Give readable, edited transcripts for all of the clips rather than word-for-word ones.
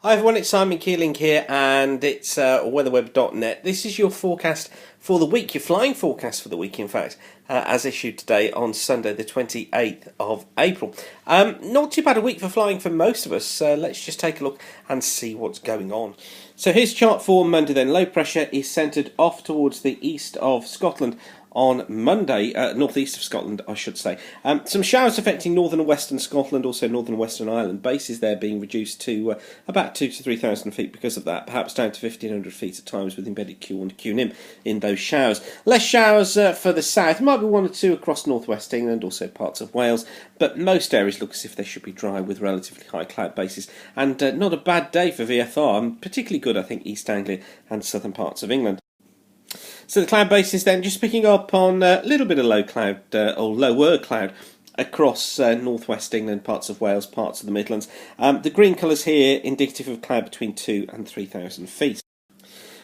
Hi everyone, it's Simon Keeling here and it's weatherweb.net. This is your forecast for the week, your flying forecast for the week in fact, as issued today on Sunday the 28th of April. Not too bad a week for flying for most of us, so let's just take a look and see what's going on. So here's a chart for Monday then. Low pressure is centred off towards the east of Scotland on Monday, northeast of Scotland, I should say. Some showers affecting northern and western Scotland, also northern and western Ireland. Bases there being reduced to about 2,000 to 3,000 feet because of that, perhaps down to 1,500 feet at times with embedded Q and QNIM in those showers. Less showers for the south, might be one or two across northwest England, also parts of Wales, but most areas look as if they should be dry with relatively high cloud bases. And not a bad day for VFR, and particularly good, I think, East Anglia and southern parts of England. So the cloud bases then just picking up on a little bit of low cloud or lower cloud across northwest England, parts of Wales, parts of the Midlands. The green colours here indicative of cloud between 2,000 and 3,000 feet.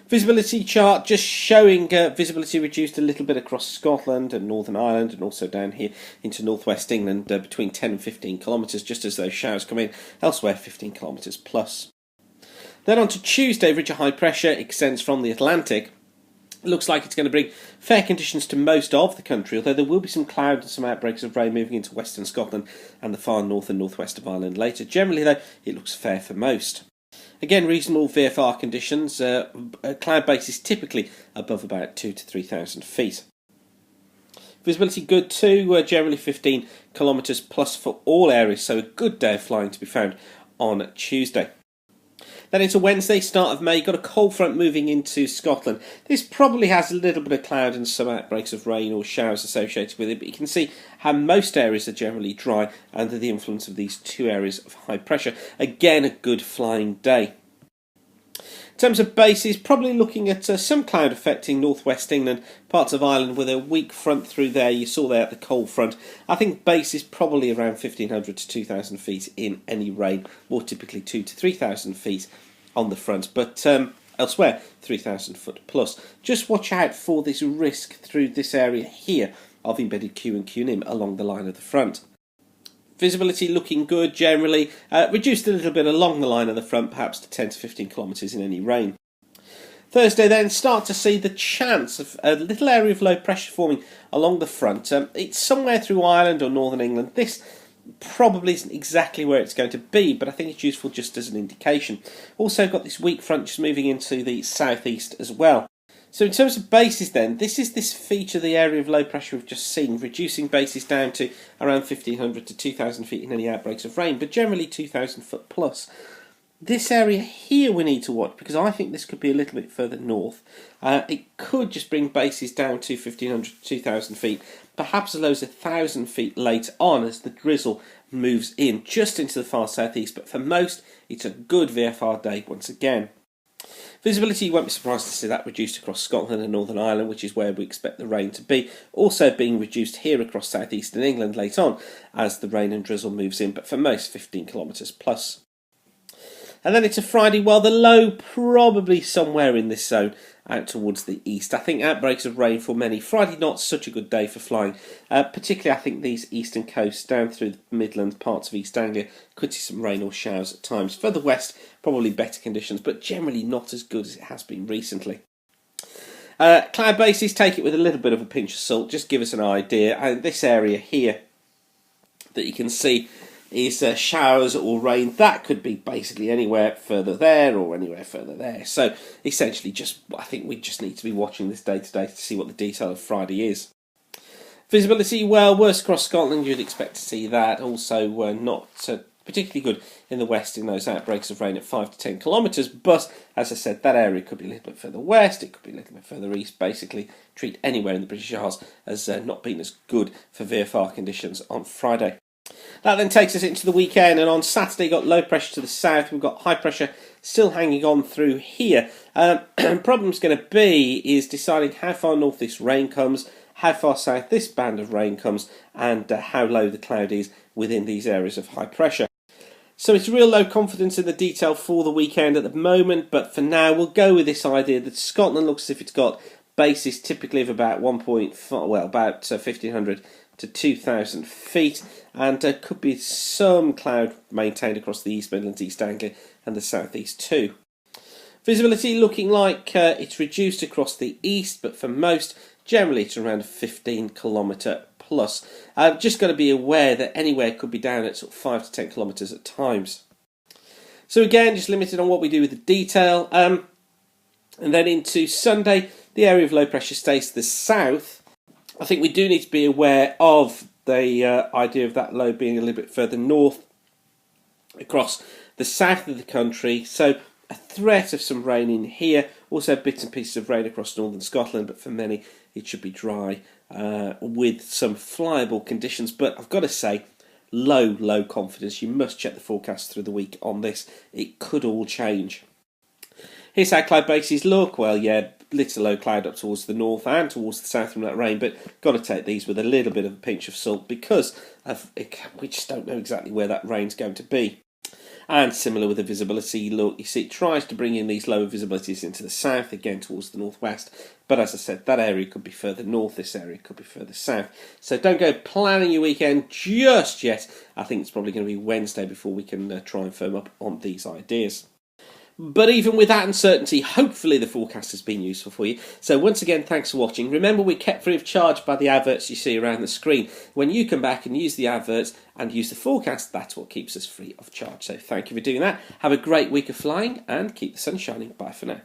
Visibility chart just showing visibility reduced a little bit across Scotland and Northern Ireland and also down here into northwest England between 10 and 15 kilometres just as those showers come in. Elsewhere 15 kilometres plus. Then on to Tuesday, ridge of high pressure extends from the Atlantic. It looks like it's going to bring fair conditions to most of the country, although there will be some cloud and some outbreaks of rain moving into western Scotland and the far north and northwest of Ireland later. Generally, though, it looks fair for most. Again, reasonable VFR conditions. Cloud base is typically above about 2,000 to 3,000 feet. Visibility good too, generally 15 kilometres plus for all areas, so a good day of flying to be found on Tuesday. Then into Wednesday, start of May, got a cold front moving into Scotland. This probably has a little bit of cloud and some outbreaks of rain or showers associated with it, but you can see how most areas are generally dry under the influence of these two areas of high pressure. Again, a good flying day. In terms of bases, probably looking at some cloud affecting northwest England, parts of Ireland with a weak front through there. You saw there the cold front. I think base is probably around 1,500 to 2,000 feet in any rain, more typically 2,000 to 3,000 feet on the front, but elsewhere 3,000 foot plus. Just watch out for this risk through this area here of embedded Q and QNIM along the line of the front. Visibility looking good generally, reduced a little bit along the line of the front, perhaps to 10 to 15 kilometres in any rain. Thursday then, start to see the chance of a little area of low pressure forming along the front. It's somewhere through Ireland or northern England. This probably isn't exactly where it's going to be, but I think it's useful just as an indication. Also got this weak front just moving into the southeast as well. So in terms of bases then, this is this feature, the area of low pressure we've just seen, reducing bases down to around 1,500 to 2,000 feet in any outbreaks of rain, but generally 2,000 foot plus. This area here we need to watch because I think this could be a little bit further north. It could just bring bases down to 1,500 to 2,000 feet, perhaps as low as 1,000 feet later on as the drizzle moves in just into the far southeast, but for most it's a good VFR day once again. Visibility, you won't be surprised to see that reduced across Scotland and Northern Ireland, which is where we expect the rain to be. Also being reduced here across southeastern England later on as the rain and drizzle moves in, but for most 15 kilometres plus. And then it's a Friday, well, the low probably somewhere in this zone out towards the east. I think outbreaks of rain for many. Friday not such a good day for flying. Particularly I think these eastern coasts down through the Midlands, parts of East Anglia could see some rain or showers at times. Further west, probably better conditions, but generally not as good as it has been recently. Cloud bases, take it with a little bit of a pinch of salt, just give us an idea. And this area here that you can see is showers or rain. That could be basically anywhere further there or anywhere further there. So essentially I think we just need to be watching this day to day to see what the detail of Friday is. Visibility, well, worse across Scotland, you'd expect to see that. Also not particularly good in the west in those outbreaks of rain at 5 to 10 kilometres, but as I said, that area could be a little bit further west, it could be a little bit further east. Basically treat anywhere in the British Isles as not being as good for VFR conditions on Friday. That then takes us into the weekend, and on Saturday got low pressure to the south, we've got high pressure still hanging on through here. Problem's going to be is deciding how far north this rain comes, how far south this band of rain comes, and how low the cloud is within these areas of high pressure. So it's real low confidence in the detail for the weekend at the moment, but for now we'll go with this idea that Scotland looks as if it's got bases typically of about 1.5, well, about 1,500 to 2,000 feet, and could be some cloud maintained across the East Midlands, East Anglia and the South East too. Visibility looking like it's reduced across the east, but for most, generally it's around a 15 kilometre plus. Just got to be aware that anywhere could be down at sort of 5 to 10 kilometres at times. So again, just limited on what we do with the detail. And then into Sunday, the area of low pressure stays to the south. I think we do need to be aware of the idea of that low being a little bit further north across the south of the country. So a threat of some rain in here. Also bits and pieces of rain across northern Scotland, but for many it should be dry with some flyable conditions. But I've got to say, low confidence. You must check the forecast through the week on this. It could all change. Here's how cloud bases look. Well, yeah, little low cloud up towards the north and towards the south from that rain, but got to take these with a little bit of a pinch of salt because we just don't know exactly where that rain's going to be. And similar with the visibility look, you see it tries to bring in these lower visibilities into the south, again towards the northwest. But as I said, that area could be further north, this area could be further south. So don't go planning your weekend just yet. I think it's probably going to be Wednesday before we can try and firm up on these ideas. But even with that uncertainty, hopefully the forecast has been useful for you. So once again, thanks for watching. Remember, we're kept free of charge by the adverts you see around the screen. When you come back and use the adverts and use the forecast, that's what keeps us free of charge. So thank you for doing that. Have a great week of flying and keep the sun shining. Bye for now.